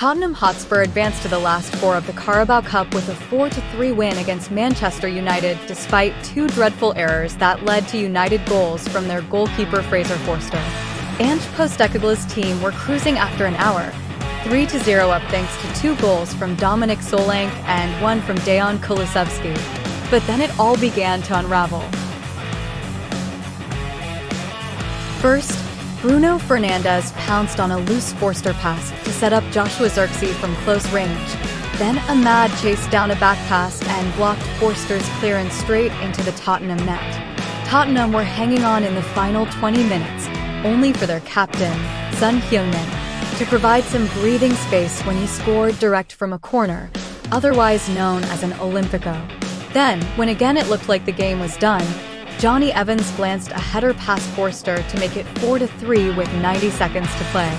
Tottenham Hotspur advanced to the last four of the Carabao Cup with a 4-3 win against Manchester United despite two dreadful errors that led to United goals from their goalkeeper Fraser Forster. Ange Postecoglou's team were cruising after an hour, 3-0 up thanks to two goals from Dominic Solanke and one from Dejan Kulusevski. But then it all began to unravel. First, Bruno Fernandes pounced on a loose Forster pass to set up Joshua Zirkzee from close range. Then Ahmad chased down a back pass and blocked Forster's clearance straight into the Tottenham net. Tottenham were hanging on in the final 20 minutes, only for their captain, Heung-min, to provide some breathing space when he scored direct from a corner, otherwise known as an olimpico. Then, when again it looked like the game was done, Jonny Evans glanced a header past Forster to make it 4-3 with 90 seconds to play.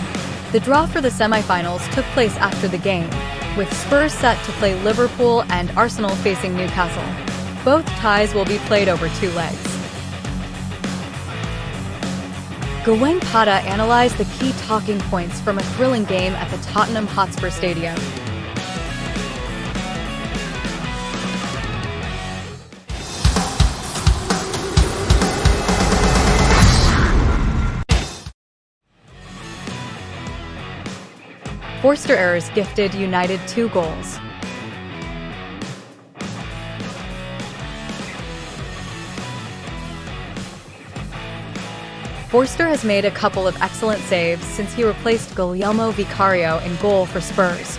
The draw for the semi-finals took place after the game, with Spurs set to play Liverpool and Arsenal facing Newcastle. Both ties will be played over two legs. Goalkeeper Pata analyzed the key talking points from a thrilling game at the Tottenham Hotspur Stadium. Forster errors gifted United 2 goals. Forster has made a couple of excellent saves since he replaced Guillermo Vicario in goal for Spurs.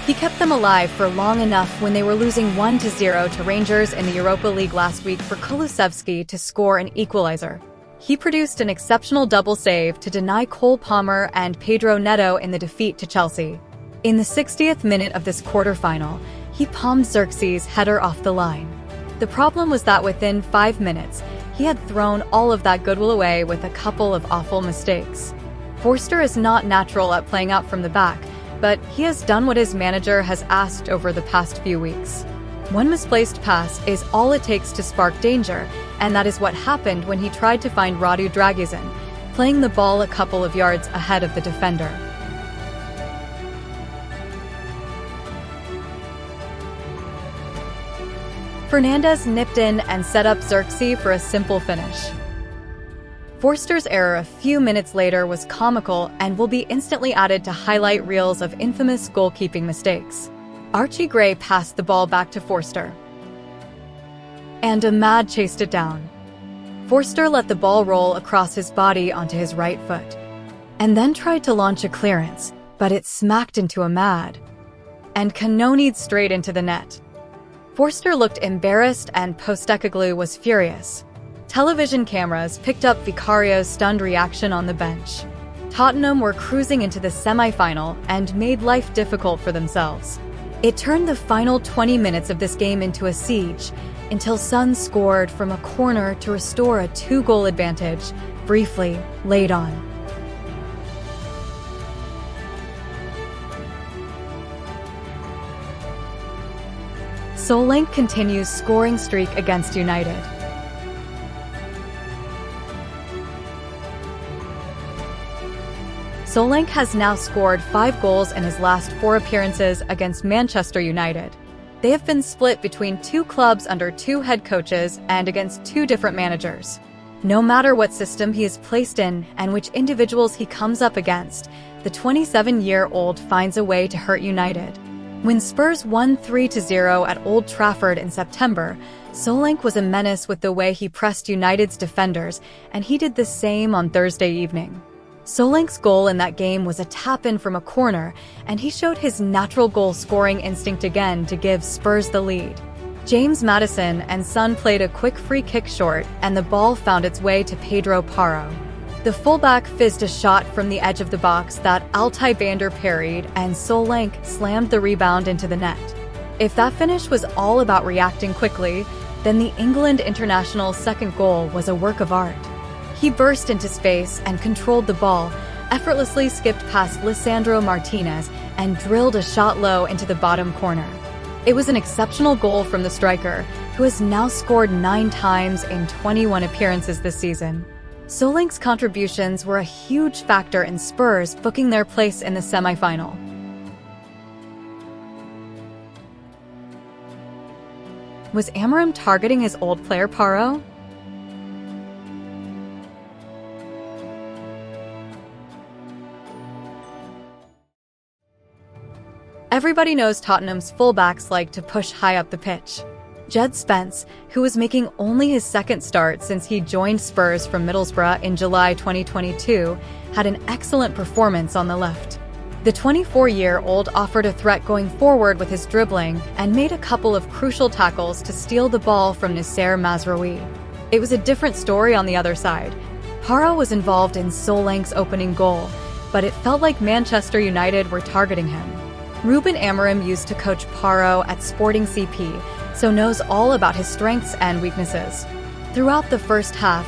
He kept them alive for long enough when they were losing 1-0 to Rangers in the Europa League last week for Kulusevski to score an equalizer. He produced an exceptional double save to deny Cole Palmer and Pedro Neto in the defeat to Chelsea. In the 60th minute of this quarter-final, he palmed Zirkzee's header off the line. The problem was that within 5 minutes, he had thrown all of that goodwill away with a couple of awful mistakes. Forster is not natural at playing out from the back, but he has done what his manager has asked over the past few weeks. One misplaced pass is all it takes to spark danger, and that is what happened when he tried to find Radu Dragusin, playing the ball a couple of yards ahead of the defender. Fernandes nipped in and set up Zirkzee for a simple finish. Forster's error a few minutes later was comical and will be instantly added to highlight reels of infamous goalkeeping mistakes. Archie Gray passed the ball back to Forster, and Ahmad chased it down. Forster let the ball roll across his body onto his right foot, and then tried to launch a clearance, but it smacked into Ahmad and cannonied straight into the net. Forster looked embarrassed and Postecoglou was furious. Television cameras picked up Vicario's stunned reaction on the bench. Tottenham were cruising into the semi-final and made life difficult for themselves. It turned the final 20 minutes of this game into a siege, until Son scored from a corner to restore a 2-goal advantage, briefly laid on. Solanke continues scoring streak against United. Solanke has now scored 5 goals in his last 4 appearances against Manchester United. They have been split between 2 clubs under 2 head coaches and against 2 different managers. No matter what system he is placed in and which individuals he comes up against, the 27-year-old finds a way to hurt United. When Spurs won 3-0 at Old Trafford in September, Solanke was a menace with the way he pressed United's defenders, and he did the same on Thursday evening. Solanke's goal in that game was a tap-in from a corner, and he showed his natural goal-scoring instinct again to give Spurs the lead. James Maddison and Son played a quick free kick short, and the ball found its way to Pedro Porro. The fullback fizzed a shot from the edge of the box that Altay Bander parried, and Solanke slammed the rebound into the net. If that finish was all about reacting quickly, then the England international's second goal was a work of art. He burst into space and controlled the ball, effortlessly skipped past Lisandro Martinez, and drilled a shot low into the bottom corner. It was an exceptional goal from the striker, who has now scored 9 times in 21 appearances this season. Solanke's contributions were a huge factor in Spurs booking their place in the semi-final. Was Amorim targeting his old player Paro? Everybody knows Tottenham's fullbacks like to push high up the pitch. Jed Spence, who was making only his second start since he joined Spurs from Middlesbrough in July 2022, had an excellent performance on the left. The 24-year-old offered a threat going forward with his dribbling and made a couple of crucial tackles to steal the ball from Nasser Mazraoui. It was a different story on the other side. Paro was involved in Solanke's opening goal, but it felt like Manchester United were targeting him. Ruben Amorim used to coach Paro at Sporting CP, so knows all about his strengths and weaknesses. Throughout the first half,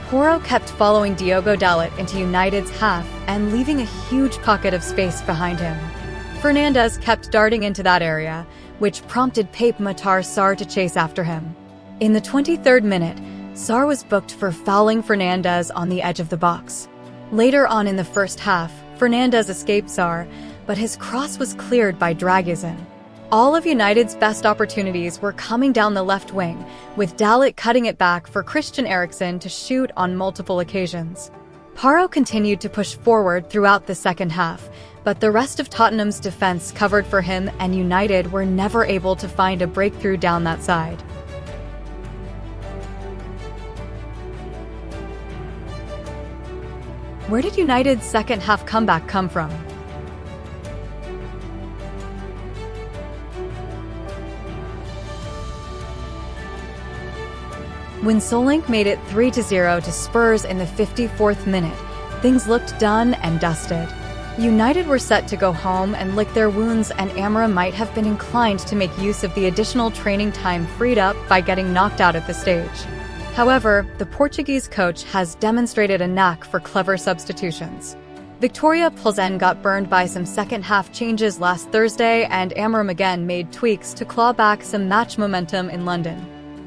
Paro kept following Diogo Dalot into United's half and leaving a huge pocket of space behind him. Fernandes kept darting into that area, which prompted Pape Matar Sarr to chase after him. In the 23rd minute, Sarr was booked for fouling Fernandes on the edge of the box. Later on in the first half, Fernandes escaped Sarr, but his cross was cleared by Dragusin. All of United's best opportunities were coming down the left wing, with Dalot cutting it back for Christian Eriksen to shoot on multiple occasions. Paro continued to push forward throughout the second half, but the rest of Tottenham's defense covered for him and United were never able to find a breakthrough down that side. Where did United's second half comeback come from? When Solanke made it 3-0 to Spurs in the 54th minute, things looked done and dusted. United were set to go home and lick their wounds, and Amorim might have been inclined to make use of the additional training time freed up by getting knocked out at the stage. However, the Portuguese coach has demonstrated a knack for clever substitutions. Victoria Plzen got burned by some second-half changes last Thursday, and Amorim again made tweaks to claw back some match momentum in London.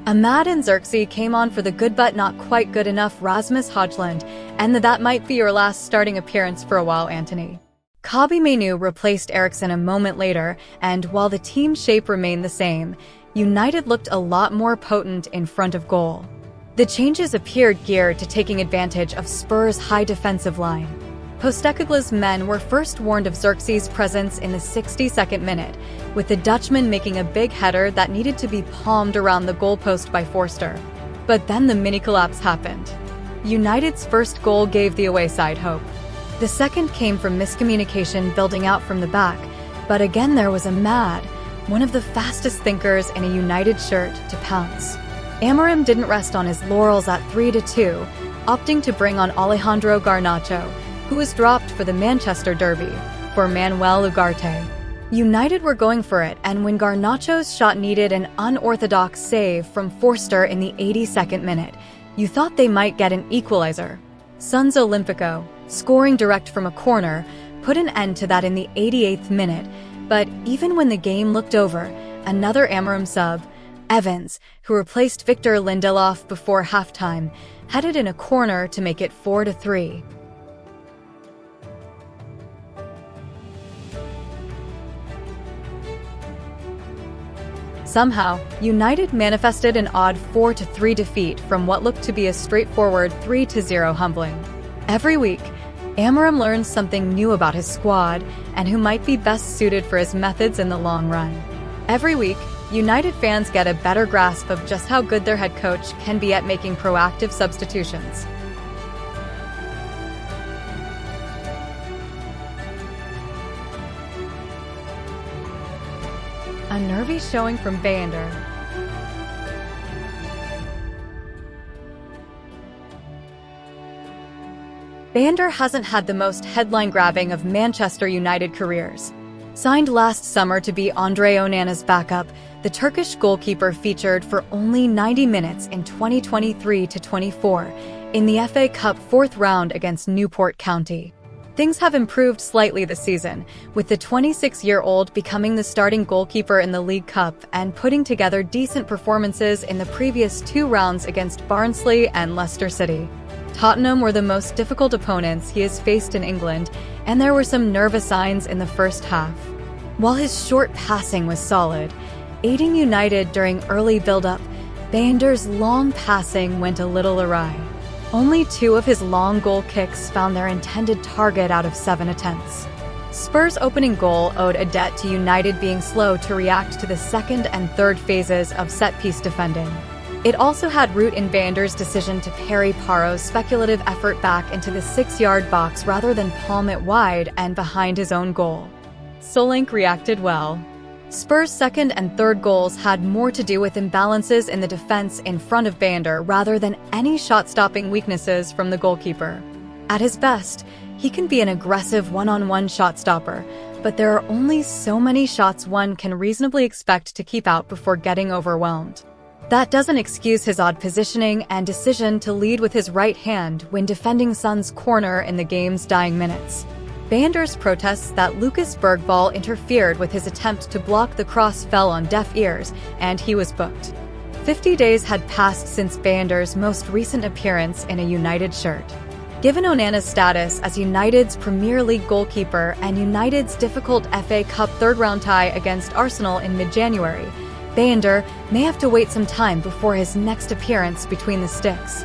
Ahmad and Zirkzee came on for the good but not quite good enough Rasmus Højlund, and that might be your last starting appearance for a while, Anthony. Kobbie Mainoo replaced Eriksen a moment later, and while the team shape remained the same, United looked a lot more potent in front of goal. The changes appeared geared to taking advantage of Spurs' high defensive line. Postecoglou's men were first warned of Zirkzee's presence in the 62nd minute, with the Dutchman making a big header that needed to be palmed around the goalpost by Forster. But then the mini-collapse happened. United's first goal gave the away side hope. The second came from miscommunication building out from the back, but again there was Ahmad, one of the fastest thinkers in a United shirt, to pounce. Amorim didn't rest on his laurels at 3-2, opting to bring on Alejandro Garnacho, who was dropped for the Manchester derby, for Manuel Ugarte. United were going for it, and when Garnacho's shot needed an unorthodox save from Forster in the 82nd minute, you thought they might get an equalizer. Sun's Olimpico, scoring direct from a corner, put an end to that in the 88th minute, but even when the game looked over, another Amorim sub, Evans, who replaced Victor Lindelof before halftime, headed in a corner to make it 4-3. Somehow, United manifested an odd 4-3 defeat from what looked to be a straightforward 3-0 humbling. Every week, Amorim learns something new about his squad and who might be best suited for his methods in the long run. Every week, United fans get a better grasp of just how good their head coach can be at making proactive substitutions. A nervy showing from Bender. Bender hasn't had the most headline-grabbing of Manchester United careers. Signed last summer to be Andre Onana's backup, the Turkish goalkeeper featured for only 90 minutes in 2023-24 in the FA Cup fourth round against Newport County. Things have improved slightly this season, with the 26-year-old becoming the starting goalkeeper in the League Cup and putting together decent performances in the previous two rounds against Barnsley and Leicester City. Tottenham were the most difficult opponents he has faced in England, and there were some nervous signs in the first half. While his short passing was solid, Aiding United during early build-up, Bander's long passing went a little awry. Only 2 of his long goal kicks found their intended target out of 7 attempts. Spurs' opening goal owed a debt to United being slow to react to the second and third phases of set-piece defending. It also had root in Bander's decision to parry Paro's speculative effort back into the 6-yard box rather than palm it wide and behind his own goal. Solanke reacted well. Spurs' second and third goals had more to do with imbalances in the defense in front of Bander rather than any shot-stopping weaknesses from the goalkeeper. At his best, he can be an aggressive one-on-one shot stopper, but there are only so many shots one can reasonably expect to keep out before getting overwhelmed. That doesn't excuse his odd positioning and decision to lead with his right hand when defending Son's corner in the game's dying minutes. Bander's protests that Lucas Bergvall interfered with his attempt to block the cross fell on deaf ears, and he was booked. 50 days had passed since Bander's most recent appearance in a United shirt. Given Onana's status as United's Premier League goalkeeper and United's difficult FA Cup third-round tie against Arsenal in mid-January, Bander may have to wait some time before his next appearance between the sticks.